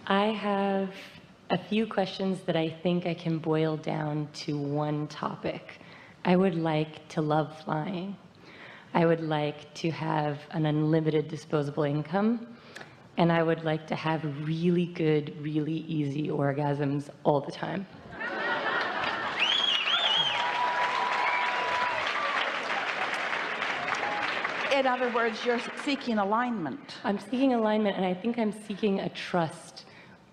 I have a few questions that I think I can boil down to one topic. I would like to love flying. I would like to have an unlimited disposable income. And I would like to have really good, really easy orgasms all the time. In other words, you're seeking alignment. I'm seeking alignment, and I think I'm seeking a trust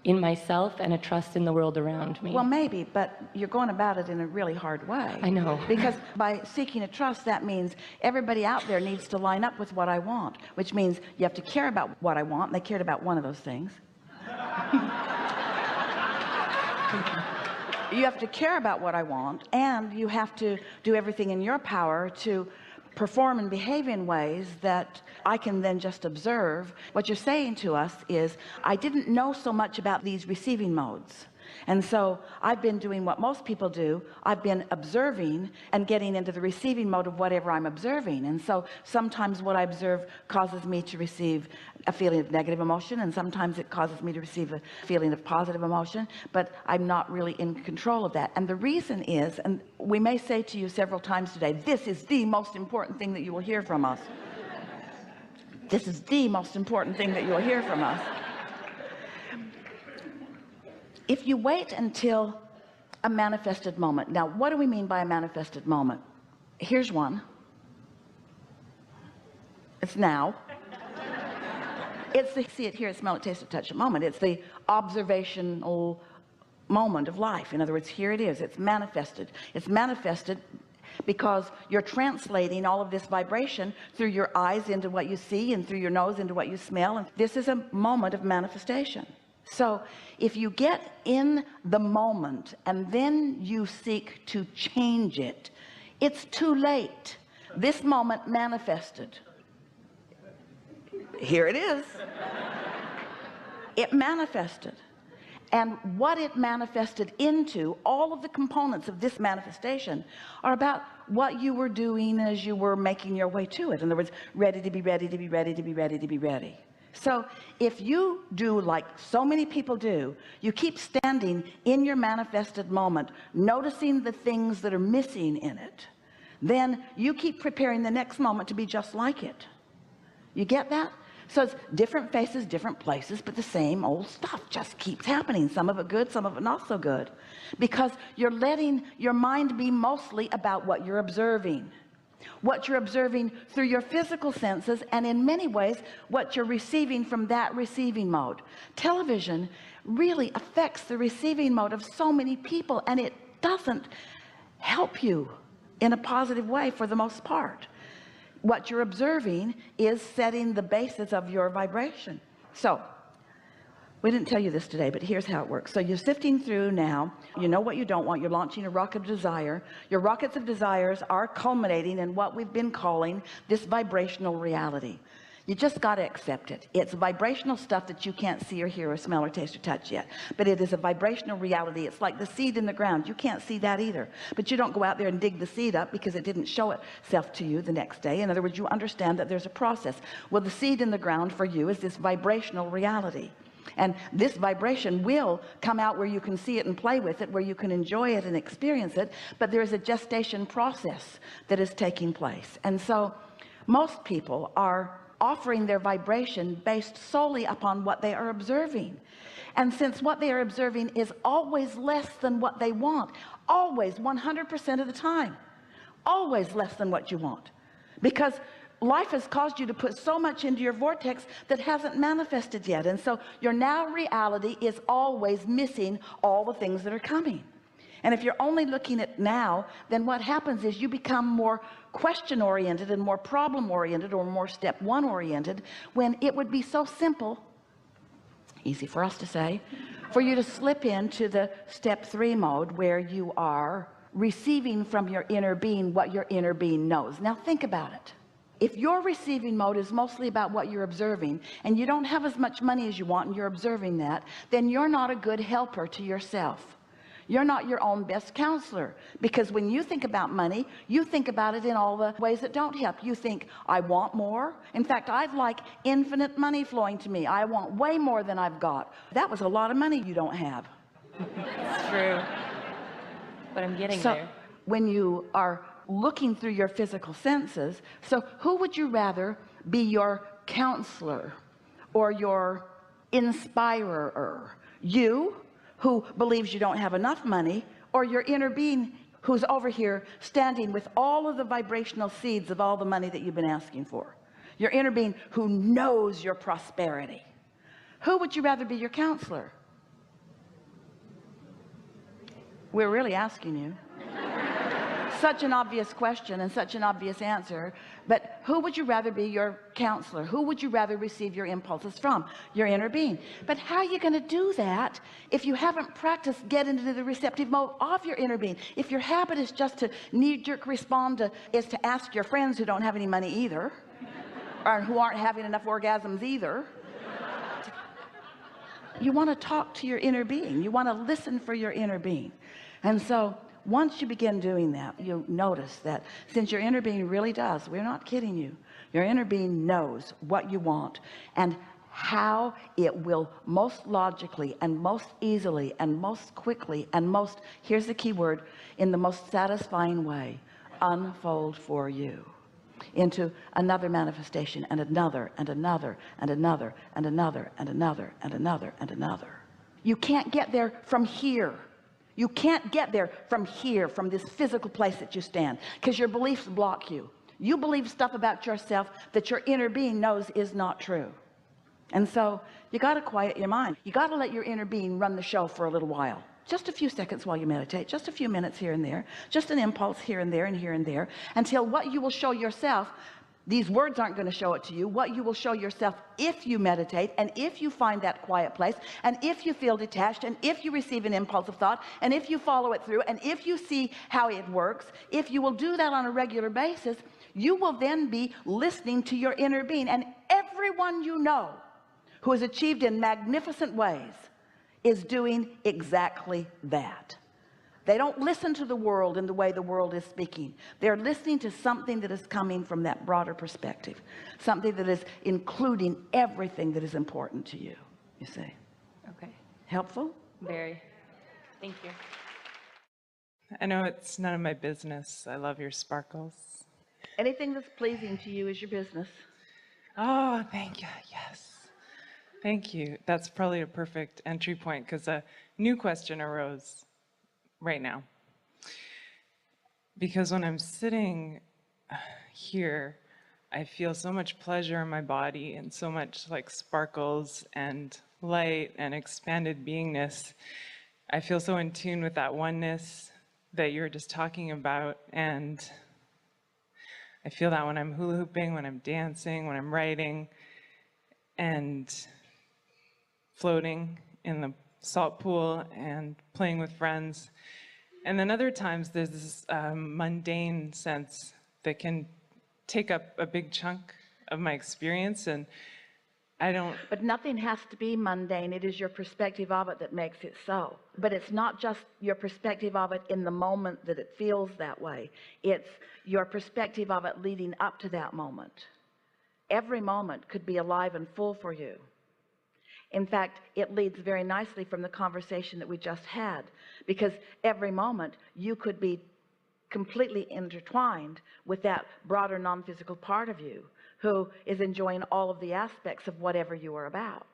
in myself and a trust in the world around me. Well, maybe, but you're going about it in a really hard way. I know. Because by seeking a trust, that means everybody out there needs to line up with what I want, which means you have to care about what I want, and they cared about one of those things. You have to care about what I want, and you have to do everything in your power to perform and behave in ways that I can then just observe. What you're saying to us is, I didn't know so much about these receiving modes, and so I've been doing what most people do. I've been observing and getting into the receiving mode of whatever I'm observing, and so sometimes what I observe causes me to receive a feeling of negative emotion, and sometimes it causes me to receive a feeling of positive emotion, but I'm not really in control of that. And the reason is, and we may say to you several times today, this is the most important thing that you will hear from us. This is the most important thing that you'll hear from us. If you wait until a manifested moment. Now, what do we mean by a manifested moment? Here's one. It's now. It's the see it, hear it, smell it, taste it, touch it moment. It's the observational moment of life. In other words, here it is. It's manifested. It's manifested because you're translating all of this vibration through your eyes into what you see, and through your nose into what you smell. And this is a moment of manifestation. So if you get in the moment and then you seek to change it, it's too late. This moment manifested. Here it is. It manifested, and what it manifested into, all of the components of this manifestation are about what you were doing as you were making your way to it. In other words, ready to be ready to be ready to be ready to be ready. So if you do like so many people do, you keep standing in your manifested moment, noticing the things that are missing in it, then you keep preparing the next moment to be just like it. You get that? So it's different faces, different places, but the same old stuff just keeps happening. Some of it good, some of it not so good, because you're letting your mind be mostly about what you're observing through your physical senses, and in many ways what you're receiving from that receiving mode. Television really affects the receiving mode of so many people, and it doesn't help you in a positive way for the most part. What you're observing is setting the basis of your vibration. So we didn't tell you this today, but here's how it works. So you're sifting through now. You know what you don't want. You're launching a rocket of desire. Your rockets of desires are culminating in what we've been calling this vibrational reality. You just got to accept it. It's vibrational stuff that you can't see or hear or smell or taste or touch yet, but it is a vibrational reality. It's like the seed in the ground. You can't see that either, but you don't go out there and dig the seed up because it didn't show itself to you the next day. In other words, you understand that there's a process. Well, the seed in the ground for you is this vibrational reality, and this vibration will come out where you can see it and play with it, where you can enjoy it and experience it, but there's a gestation process that is taking place. And so most people are offering their vibration based solely upon what they are observing, and since what they are observing is always less than what they want, always 100% of the time, always less than what you want, because life has caused you to put so much into your vortex that hasn't manifested yet, and so your now reality is always missing all the things that are coming. And if you're only looking at now, then what happens is you become more question oriented and more problem oriented, or more step one oriented, when it would be so simple, easy for us to say, for you to slip into the step 3 mode, where you are receiving from your inner being what your inner being knows. Now think about it. If your receiving mode is mostly about what you're observing, and you don't have as much money as you want and you're observing that, then you're not a good helper to yourself. You're not your own best counselor, because when you think about money, you think about it in all the ways that don't help. You think, I want more. In fact, I'd like infinite money flowing to me. I want way more than I've got. That was a lot of money you don't have. It's true, but I'm getting there. When you are looking through your physical senses, so who would you rather be your counselor or your inspirer? You, who believes you don't have enough money, or your inner being who's over here standing with all of the vibrational seeds of all the money that you've been asking for? Your inner being who knows your prosperity. Who would you rather be your counselor? We're really asking you. Such an obvious question and such an obvious answer, but who would you rather be your counselor? Who would you rather receive your impulses from? Your inner being. But how are you going to do that if you haven't practiced getting into the receptive mode of your inner being? If your habit is just to knee-jerk respond to, is to ask your friends who don't have any money either, or who aren't having enough orgasms either. You want to talk to your inner being. You want to listen for your inner being. And so once you begin doing that, you'll notice that since your inner being really does, we're not kidding you, your inner being knows what you want and how it will most logically and most easily and most quickly and most, here's the key word, in the most satisfying way, unfold for you into another manifestation, and another and another and another and another and another and another and another. You can't get there from here. You can't get there from here, from this physical place that you stand, because your beliefs block you. You believe stuff about yourself that your inner being knows is not true. And so you got to quiet your mind. You got to let your inner being run the show for a little while. Just a few seconds while you meditate, just a few minutes here and there, just an impulse here and there and here and there, until what you will show yourself, these words aren't going to show it to you, what you will show yourself if you meditate, and if you find that quiet place, and if you feel detached, and if you receive an impulse of thought, and if you follow it through, and if you see how it works, if you will do that on a regular basis, you will then be listening to your inner being. And everyone you know who has achieved in magnificent ways is doing exactly that. They don't listen to the world in the way the world is speaking. They're listening to something that is coming from that broader perspective, something that is including everything that is important to you. You see? Okay. Helpful? Very. Thank you. I know it's none of my business. I love your sparkles. Anything that's pleasing to you is your business. Oh, thank you. Yes. Thank you. That's probably a perfect entry point, because a new question arose right now. Because when I'm sitting here, I feel so much pleasure in my body and so much like sparkles and light and expanded beingness. I feel so in tune with that oneness that you were just talking about. And I feel that when I'm hula hooping, when I'm dancing, when I'm writing, and floating in the salt pool and playing with friends. And then other times there's this mundane sense that can take up a big chunk of my experience, and I don't... But nothing has to be mundane. It is your perspective of it that makes it so. But it's not just your perspective of it in the moment that it feels that way. It's your perspective of it leading up to that moment. Every moment could be alive and full for you. In fact, it leads very nicely from the conversation that we just had, because every moment you could be completely intertwined with that broader non-physical part of you who is enjoying all of the aspects of whatever you are about.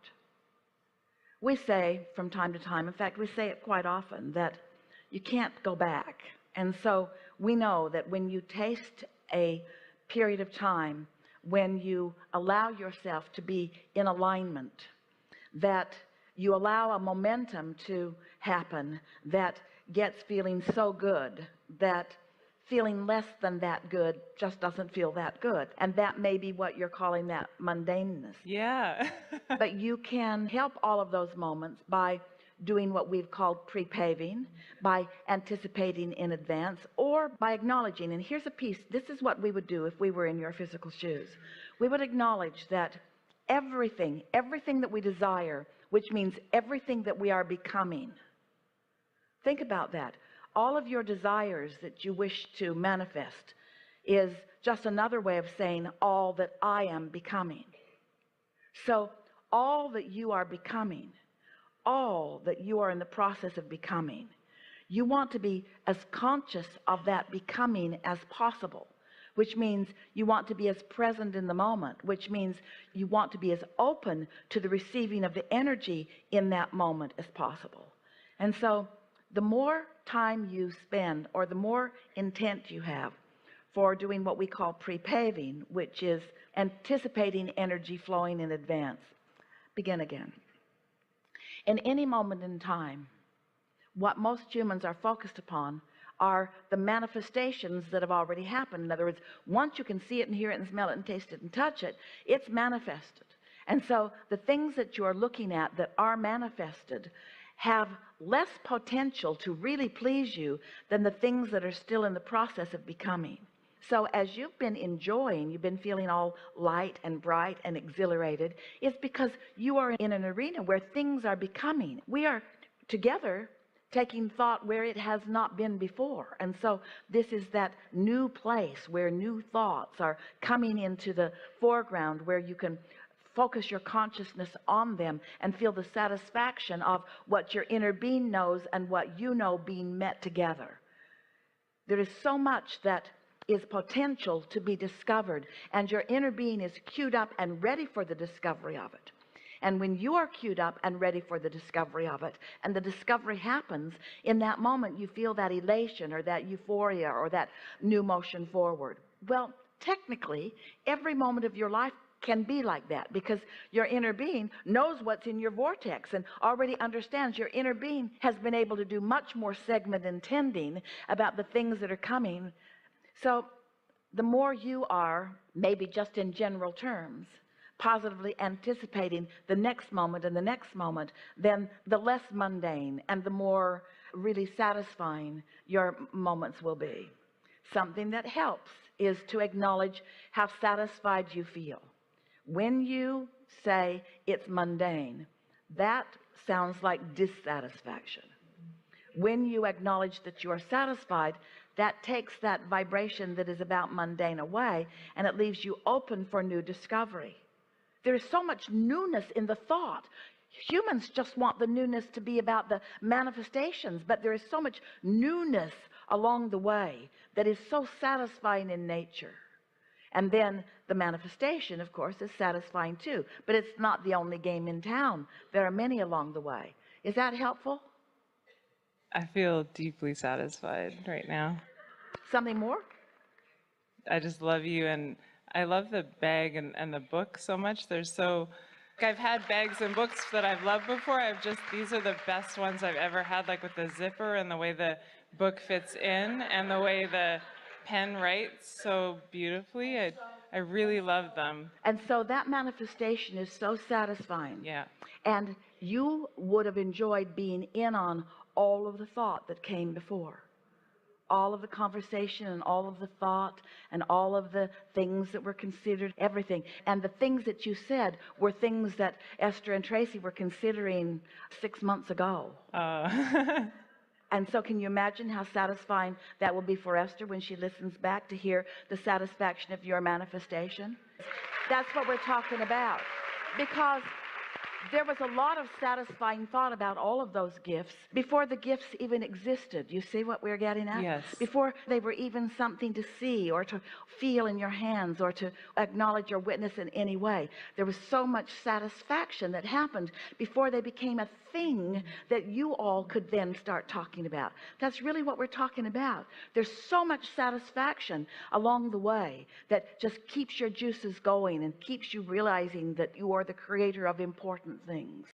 We say from time to time, in fact we say it quite often, that you can't go back. And so we know that when you taste a period of time, when you allow yourself to be in alignment, that you allow a momentum to happen that gets feeling so good that feeling less than that good just doesn't feel that good. And that may be what you're calling that mundaneness. Yeah. But you can help all of those moments by doing what we've called pre-paving, by anticipating in advance, or by acknowledging. And here's a piece. This is what we would do if we were in your physical shoes. We would acknowledge that everything that we desire, which means everything that we are becoming, Think about that. All of your desires that you wish to manifest is just another way of saying all that I am becoming. So all that you are becoming, all that you are in the process of becoming, you want to be as conscious of that becoming as possible, which means you want to be as present in the moment, which means you want to be as open to the receiving of the energy in that moment as possible. And so the more time you spend, or the more intent you have for doing what we call pre-paving, which is anticipating energy flowing in advance. Begin again. In any moment in time, what most humans are focused upon are the manifestations that have already happened. In other words, once you can see it and hear it and smell it and taste it and touch it, it's manifested. And so the things that you are looking at that are manifested have less potential to really please you than the things that are still in the process of becoming. So as you've been enjoying, you've been feeling all light and bright and exhilarated, it's because you are in an arena where things are becoming. We are together taking thought where it has not been before. And so this is that new place where new thoughts are coming into the foreground, where you can focus your consciousness on them and feel the satisfaction of what your inner being knows and what you know being met together. There is so much that is potential to be discovered, and your inner being is queued up and ready for the discovery of it. And when you are queued up and ready for the discovery of it, and the discovery happens, in that moment you feel that elation or that euphoria or that new motion forward. Well, technically every moment of your life can be like that, because your inner being knows what's in your vortex and already understands. Your inner being has been able to do much more segment intending about the things that are coming. So the more you are, maybe just in general terms, positively anticipating the next moment and the next moment, then the less mundane and the more really satisfying your moments will be. Something that helps is to acknowledge how satisfied you feel. When you say it's mundane, that sounds like dissatisfaction. When you acknowledge that you are satisfied, that takes that vibration that is about mundane away, and it leaves you open for new discovery. There is so much newness in the thought. Humans just want the newness to be about the manifestations, but there is so much newness along the way that is so satisfying in nature. And then the manifestation, of course, is satisfying too, but it's not the only game in town. There are many along the way. Is that helpful? I feel deeply satisfied right now. Something more? I just love you, and I love the bag and the book so much. I've had bags and books that I've loved before. These are the best ones I've ever had, like with the zipper and the way the book fits in and the way the pen writes so beautifully. I really love them. And so that manifestation is so satisfying. Yeah. And you would have enjoyed being in on all of the thought that came before. All of the conversation and all of the thought and all of the things that were considered, everything. And the things that you said were things that Esther and Tracy were considering 6 months ago. And so can you imagine how satisfying that will be for Esther when she listens back to hear the satisfaction of your manifestation? That's what we're talking about. Because there was a lot of satisfying thought about all of those gifts before the gifts even existed. You see what we're getting at? Yes. Before they were even something to see or to feel in your hands or to acknowledge or witness in any way. There was so much satisfaction that happened before they became a thing that you all could then start talking about. That's really what we're talking about. There's so much satisfaction along the way that just keeps your juices going and keeps you realizing that you are the creator of important things.